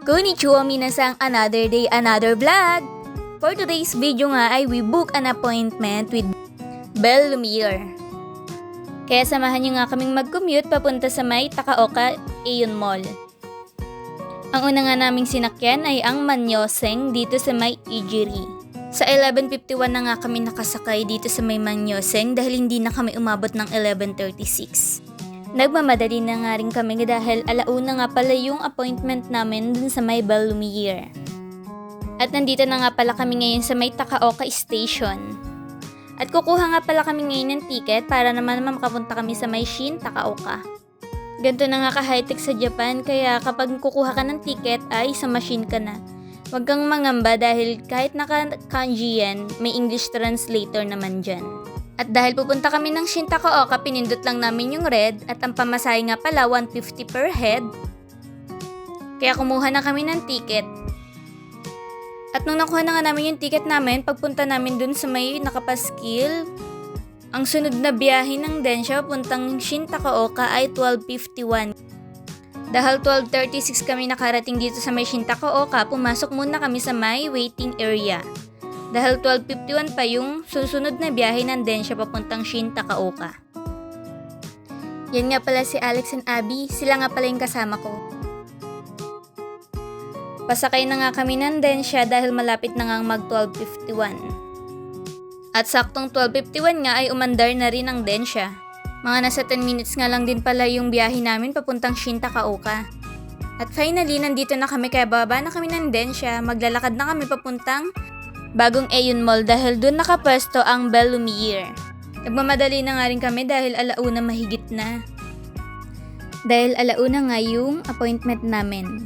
Konnichiwa minasang, another day, another vlog! For today's video nga ay we book an appointment with Belle Lumiere. Kaya samahan niyo nga kaming mag-commute papunta sa may Takaoka Aeon Mall. Ang una nga naming sinakyan ay ang Manyoseng dito sa may Ijiri. Sa 11:51 na nga kami nakasakay dito sa may Manyoseng dahil hindi na kami umabot ng 11:36. Nagmamadali na nga rin kami dahil alauna nga pala yung appointment namin dun sa may Belle Lumiere. At nandito na nga pala kami ngayon sa may Takaoka Station. At kukuha nga pala kami ngayon ng ticket para naman makapunta kami sa may Shin Takaoka. Ganito na nga ka-high-tech sa Japan kaya kapag kukuha ka ng ticket ay sa machine ka na. Huwag kang mangamba dahil kahit naka-kanji yan, may English translator naman dyan. At dahil pupunta kami ng Shin Takaoka, pinindot lang namin yung red at ang pamasahe nga pala 150 per head. Kaya kumuha na kami ng ticket. At nung nakuha na nga namin yung ticket namin, pagpunta namin dun sa may nakapaskil, ang sunod na biyahe ng Densha puntang Shin Takaoka ay 12:51. Dahil 12:36 kami nakarating dito sa may Shin Takaoka, pumasok muna kami sa may waiting area. Dahil 12:51 pa yung susunod na biyahe ng Densha papuntang Shin Takaoka. Yan nga pala si Alex and Abby, sila nga pala yung kasama ko. Pasakay na nga kami ng Densha dahil malapit na nga mag 12:51. At saktong 12:51 nga ay umandar na rin ang Densha. Mga nasa 10 minutes nga lang din pala yung biyahe namin papuntang Shin Takaoka. At finally, nandito na kami kaya bababa na kami ng Densha. Maglalakad na kami papuntang bagong Aeon Mall dahil doon nakapwesto ang Belle Lumiere. Nagmamadali na nga rin kami dahil alauna mahigit na. Dahil alauna nga yung appointment namin.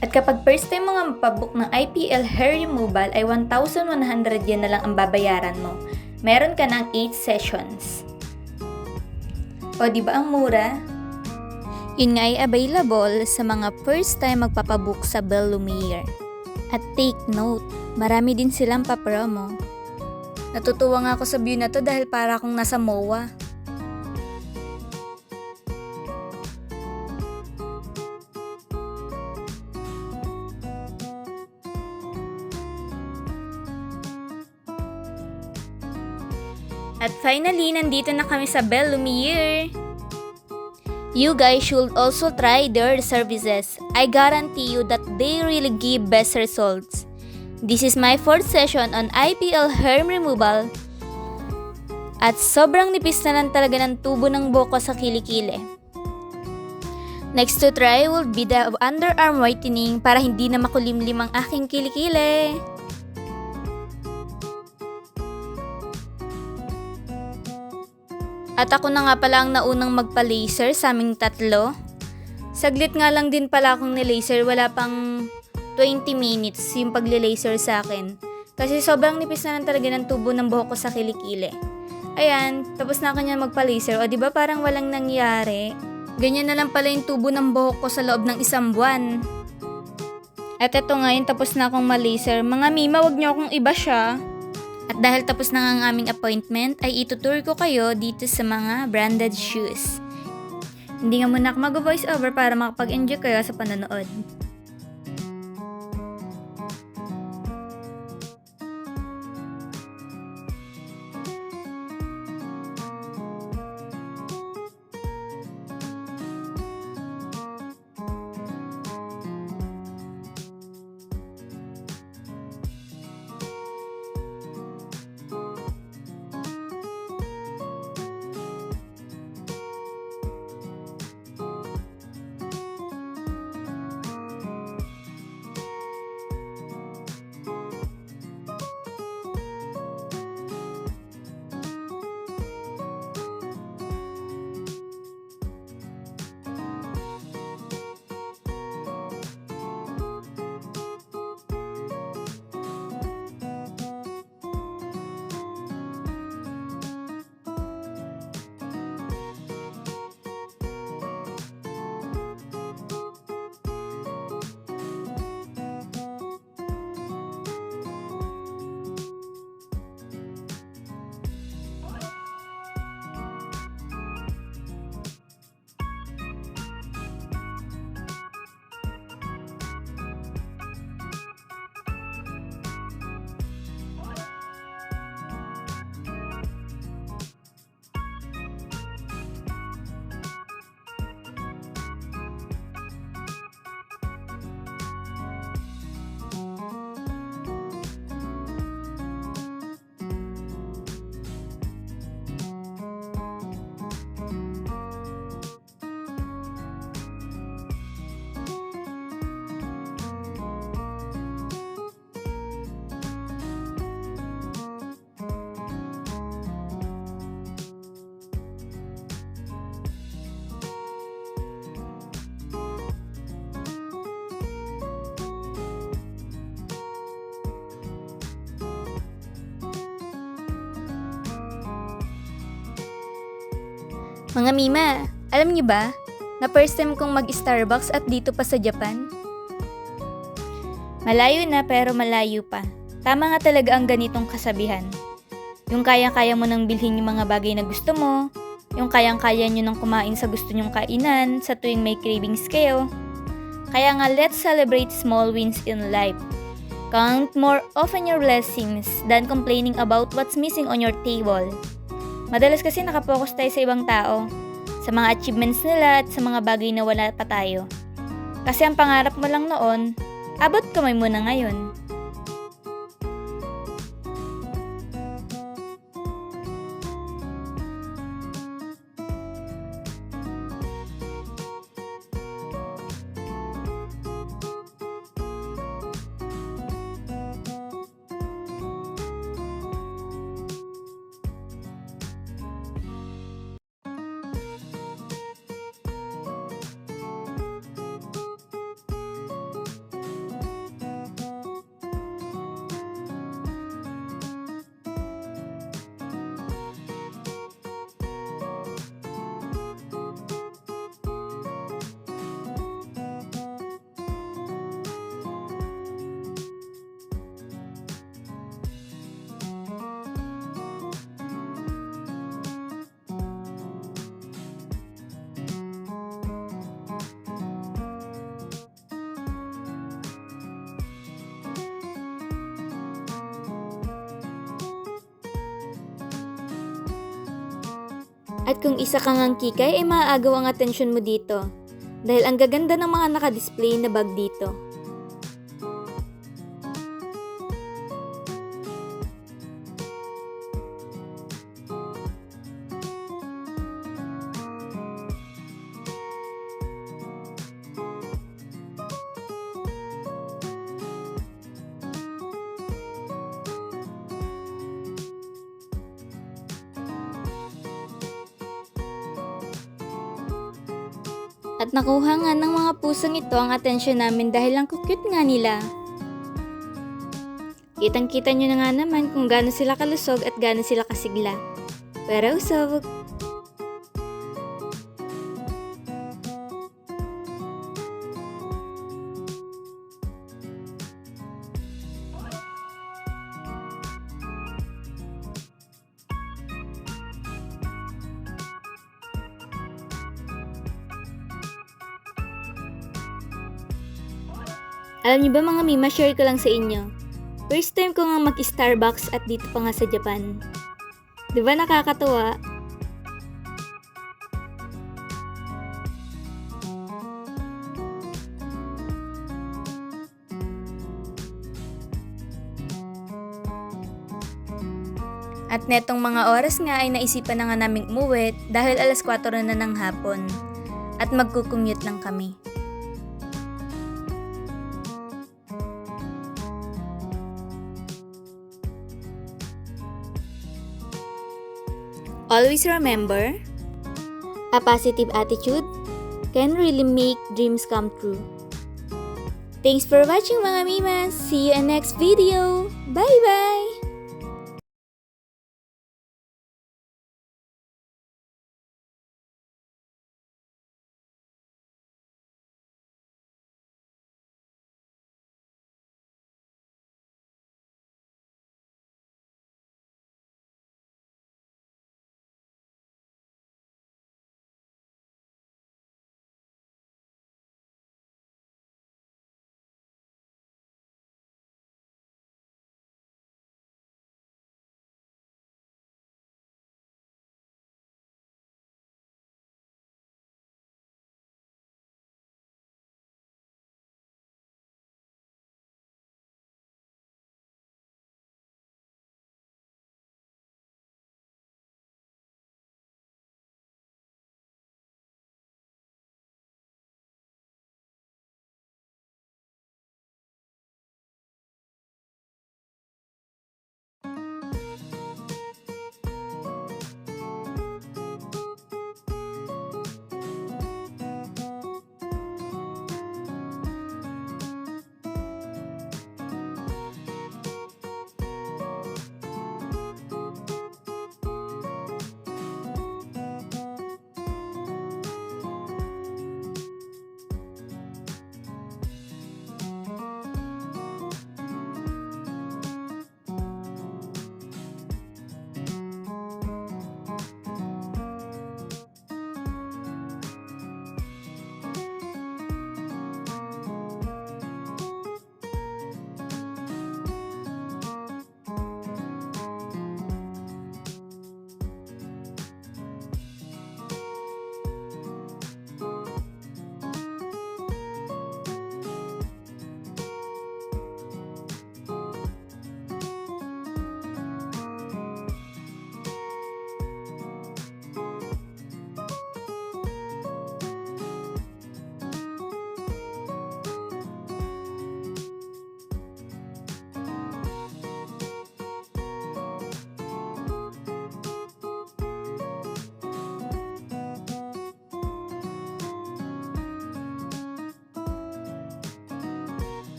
At kapag first time mo nga mapabook ng IPL hair removal ay 1,100 yen na lang ang babayaran mo. Meron ka ng 8 sessions. O diba ang mura? Yun nga ay available sa mga first time magpapabook sa Belle Lumiere. At take note, marami din silang papromo. Natutuwa nga ako sa view na to dahil para akong nasa MOA. At finally, nandito na kami sa Belle Lumiere. You guys should also try their services. I guarantee you that they really give best results. This is my 4th session on IPL hair removal. At sobrang nipis na lang talaga ng tubo ng buhok ko sa kilikili. Next to try will be the underarm whitening para hindi na makulimlim ang aking kilikili. At ako na nga pala ang naunang magpa-laser sa aming tatlo. Saglit nga lang din pala akong ni-laser, wala pang 20 minutes yung pagli-laser sa akin. Kasi sobrang nipis na lang talaga ng tubo ng buhok ko sa kilikili. Ayan, tapos na ako niya magpa-laser. O diba parang walang nangyari? Ganyan na lang pala yung tubo ng buhok ko sa loob ng 1 buwan. At eto ngayon, tapos na akong ma-laser. Mga mima, wag niyo akong iba siya. At dahil tapos na nga ang aming appointment, ay itutour ko kayo dito sa mga branded shoes. Hindi nga muna ako mag-voice over para makapag-enjoy kayo sa panonood. Mga Mima, alam niyo ba na first time kong mag-Starbucks at dito pa sa Japan? Malayo na pero malayo pa. Tama nga talaga ang ganitong kasabihan. Yung kayang-kaya mo nang bilhin yung mga bagay na gusto mo, yung kayang-kaya nyo nang kumain sa gusto nyong kainan sa tuwing may cravings kayo. Kaya nga, let's celebrate small wins in life. Count more often your blessings than complaining about what's missing on your table. Madalas kasi nakapokus tayo sa ibang tao, sa mga achievements nila at sa mga bagay na wala pa tayo. Kasi ang pangarap mo lang noon, abot kamay mo na ngayon. At kung isa kang ang kikay ay maaagaw ang atensyon mo dito dahil ang gaganda ng mga nakadisplay na bag dito. At nakuha nga ng mga pusong ito ang atensyon namin dahil ang cute nga nila. Kitang-kita nyo na nga naman kung gaano sila kalusog at gaano sila kasigla. Pero usog! Alam niyo ba mga Mima, share ko lang sa inyo. First time ko nga mag-Starbucks at dito pa nga sa Japan. Di ba nakakatuwa? At netong mga oras nga ay naisipan na nga naming umuwi dahil alas 4 na ng hapon. At magkukumute lang kami. Always remember, a positive attitude can really make dreams come true. Thanks for watching mga Mimas! See you in next video! Bye-bye!